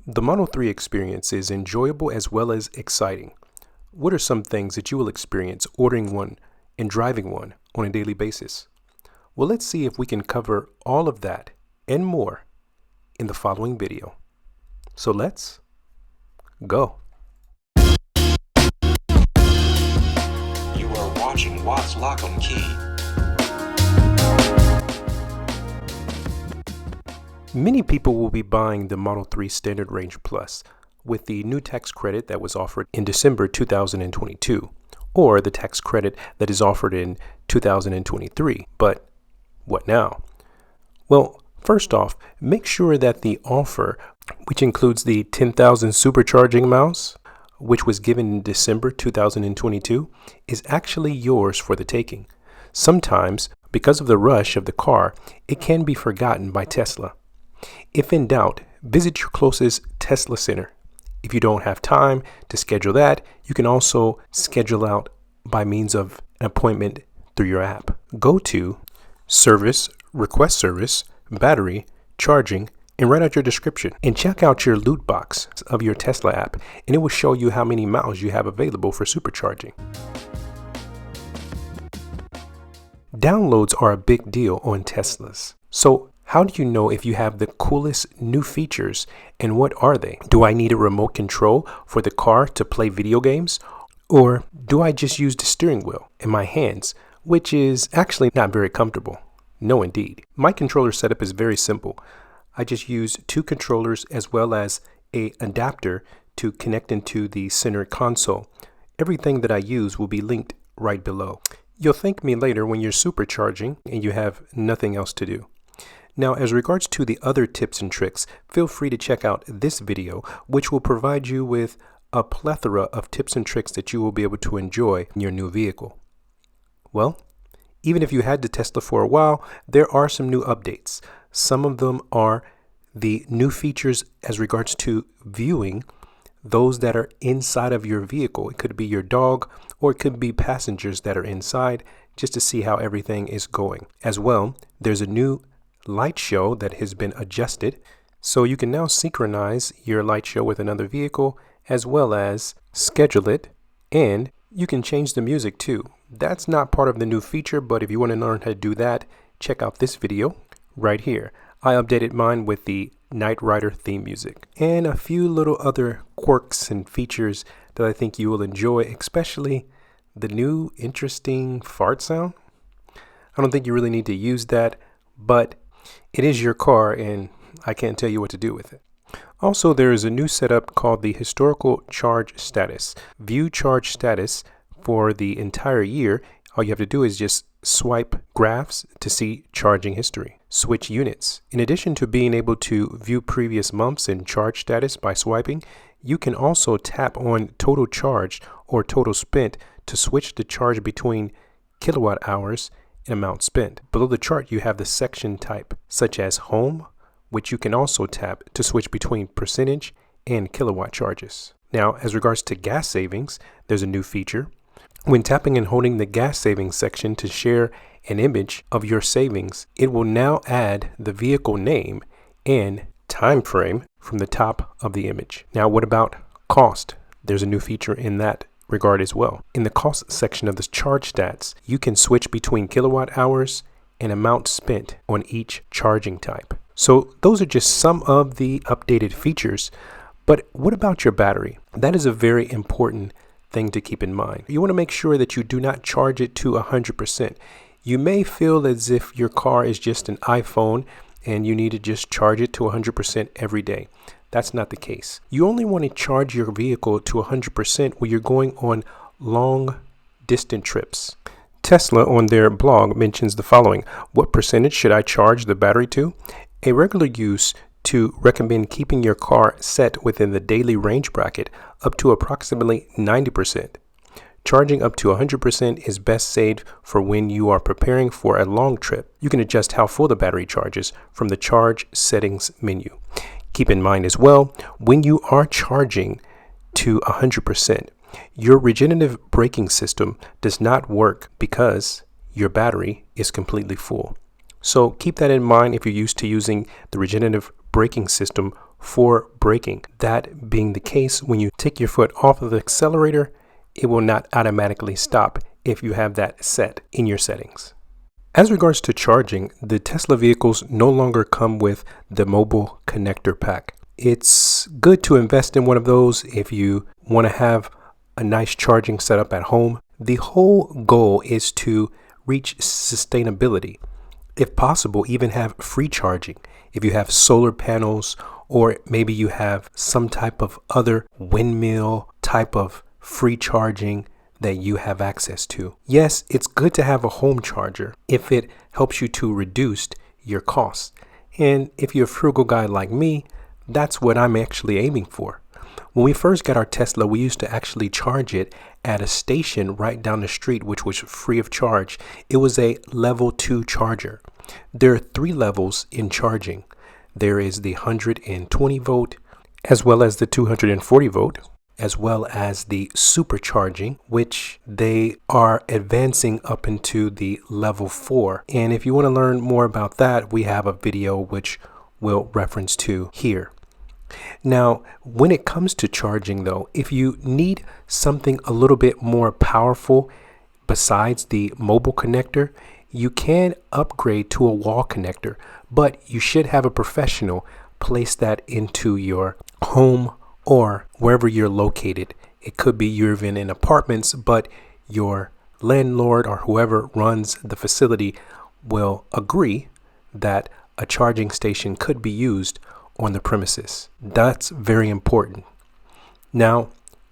The Model 3 experience is enjoyable as well as exciting. What are some things that you will experience ordering one and driving one on a daily basis? Well, let's see if we can cover all of that and more in the following video. So let's go. You are watching watslockandkey. Many people will be buying the Model 3 Standard Range Plus with the new tax credit that was offered in December 2022, or the tax credit that is offered in 2023. But what now? Well, first off, make sure that the offer, which includes the 10,000 supercharging miles, which was given in December 2022, is actually yours for the taking. Sometimes, because of the rush of the car, it can be forgotten by Tesla. If in doubt, visit your closest Tesla center. If you don't have time to schedule that, you can also schedule out by means of an appointment through your app. Go to Service, Request Service, Battery, Charging, and write out your description. And check out your loot box of your Tesla app, and it will show you how many miles you have available for supercharging. Downloads are a big deal on Teslas. So how do you know if you have the coolest new features, and what are they? Do I need a remote control for the car to play video games? Or do I just use the steering wheel in my hands, which is actually not very comfortable? No, indeed. My controller setup is very simple. I just use two controllers as well as an adapter to connect into the center console. Everything that I use will be linked right below. You'll thank me later when you're supercharging and you have nothing else to do. Now, as regards to the other tips and tricks, feel free to check out this video, which will provide you with a plethora of tips and tricks that you will be able to enjoy in your new vehicle. Well, even if you had the Tesla for a while, there are some new updates. Some of them are the new features as regards to viewing those that are inside of your vehicle. It could be your dog, or it could be passengers that are inside, just to see how everything is going. As well, there's a new light show that has been adjusted, so you can now synchronize your light show with another vehicle as well as schedule it, and you can change the music too. That's not part of the new feature, but if you want to learn how to do that, check out this video right here. I updated mine with the Knight Rider theme music and a few little other quirks and features that I think you will enjoy, especially the new interesting fart sound. I don't think you really need to use that, but it is your car and I can't tell you what to do with it. Also, there is a new setup called the Historical Charge Status. View charge status for the entire year. All you have to do is just swipe graphs to see charging history. Switch units. In addition to being able to view previous months and charge status by swiping, you can also tap on total charged or total spent to switch the charge between kilowatt hours and amount spent. Below the chart, you have the section type, such as home, which you can also tap to switch between percentage and kilowatt charges. Now, as regards to gas savings, there's a new feature. When tapping and holding the gas savings section to share an image of your savings, it will now add the vehicle name and time frame from the top of the image. Now, what about cost? There's a new feature in that regard as well. In the cost section of the charge stats, you can switch between kilowatt hours and amount spent on each charging type. So those are just some of the updated features. But what about your battery? That is a very important thing to keep in mind. You want to make sure that you do not charge it to 100%. You may feel as if your car is just an iPhone and you need to just charge it to 100% every day. That's not the case. You only want to charge your vehicle to 100% when you're going on long distant trips. Tesla on their blog mentions the following. What percentage should I charge the battery to? A regular use to recommend keeping your car set within the daily range bracket up to approximately 90%. Charging up to 100% is best saved for when you are preparing for a long trip. You can adjust how full the battery charges from the charge settings menu. Keep in mind as well, when you are charging to 100%, your regenerative braking system does not work because your battery is completely full. So keep that in mind if you're used to using the regenerative braking system for braking. That being the case, when you take your foot off of the accelerator, it will not automatically stop if you have that set in your settings. As regards to charging, the Tesla vehicles no longer come with the mobile connector pack. It's good to invest in one of those if you want to have a nice charging setup at home. The whole goal is to reach sustainability. If possible, even have free charging. If you have solar panels, or maybe you have some type of other windmill type of free charging that you have access to. Yes, it's good to have a home charger if it helps you to reduce your costs. And if you're a frugal guy like me, that's what I'm actually aiming for. When we first got our Tesla, we used to actually charge it at a station right down the street, which was free of charge. It was a level 2 charger. There are 3 levels in charging. There is the 120 volt, as well as the 240 volt, as well as the supercharging, which they are advancing up into the level 4. And if you want to learn more about that, we have a video which we'll reference to here. Now, when it comes to charging though, if you need something a little bit more powerful besides the mobile connector, you can upgrade to a wall connector, but you should have a professional place that into your home or wherever you're located. It could be you're even in apartments, but your landlord or whoever runs the facility will agree that a charging station could be used on the premises. That's very important. Now,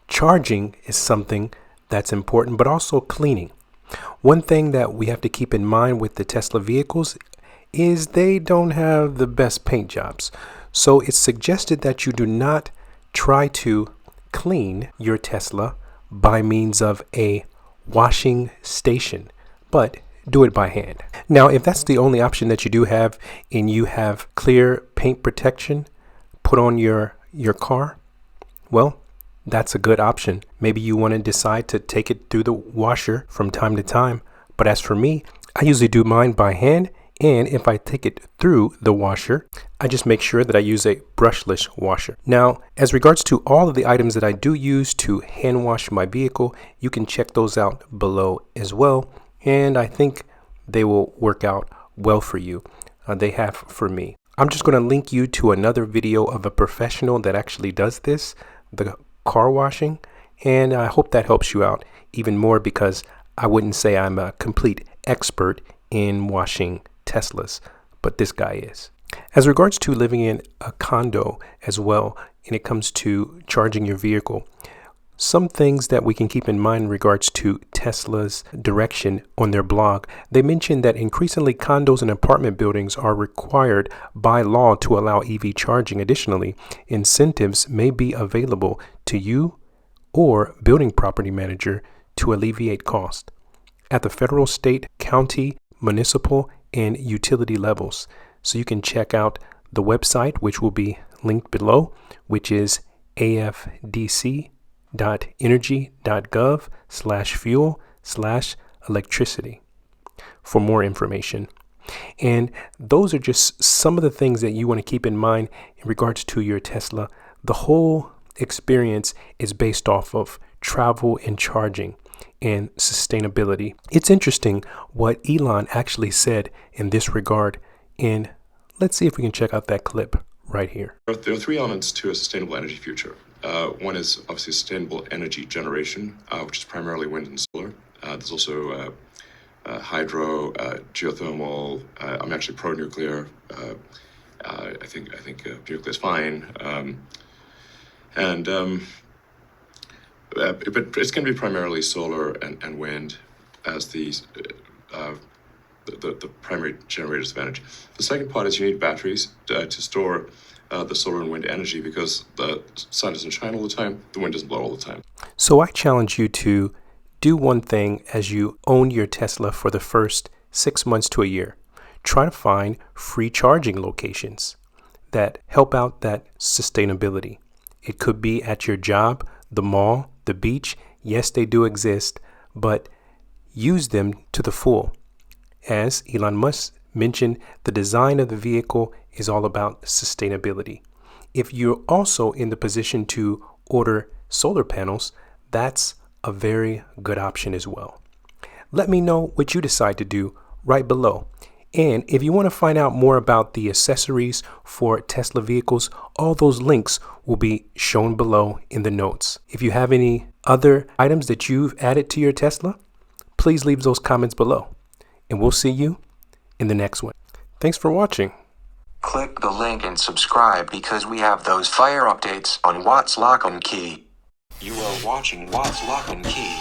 charging is something that's important, but also cleaning. One thing that we have to keep in mind with the Tesla vehicles is they don't have the best paint jobs. So it's suggested that you do not try to clean your Tesla by means of a washing station, but do it by hand. Now, if that's the only option that you do have and you have clear paint protection put on your car, well, that's a good option. Maybe you want to decide to take it through the washer from time to time. But as for me, I usually do mine by hand. And if I take it through the washer, I just make sure that I use a brushless washer. Now, as regards to all of the items that I do use to hand wash my vehicle, you can check those out below as well. And I think they will work out well for you. They have for me. I'm just going to link you to another video of a professional that actually does this, the car washing. And I hope that helps you out even more, because I wouldn't say I'm a complete expert in washing Teslas, but this guy is. As regards to living in a condo as well, and it comes to charging your vehicle, some things that we can keep in mind in regards to Tesla's direction on their blog. They mentioned that increasingly condos and apartment buildings are required by law to allow EV charging. Additionally, incentives may be available to you or building property manager to alleviate cost at the federal, state, county, municipal, and utility levels. So you can check out the website, which will be linked below, which is afdc.energy.gov/fuel/electricity for more information. And those are just some of the things that you want to keep in mind in regards to your Tesla. The whole experience is based off of travel and charging and sustainability. It's interesting what Elon actually said in this regard, and let's see if we can check out that clip right here. There are 3 elements to a sustainable energy future. One is obviously sustainable energy generation, which is primarily wind and solar. There's also hydro, geothermal. I'm actually pro-nuclear. I think nuclear is fine. But it's going to be primarily solar and wind as the primary generators of energy. The second part is you need batteries to store the solar and wind energy, because the sun doesn't shine all the time, the wind doesn't blow all the time. So I challenge you to do one thing as you own your Tesla for the first 6 months to a year. Try to find free charging locations that help out that sustainability. It could be at your job, the mall, the beach. Yes, they do exist, but use them to the full. As Elon Musk mentioned, the design of the vehicle is all about sustainability. If you're also in the position to order solar panels, that's a very good option as well. Let me know what you decide to do right below. And if you want to find out more about the accessories for Tesla vehicles, all those links will be shown below in the notes. If you have any other items that you've added to your Tesla, please leave those comments below. And we'll see you in the next one. Thanks for watching. Click the link and subscribe because we have those fire updates on What's Lock and Key. You are watching What's Lock and Key.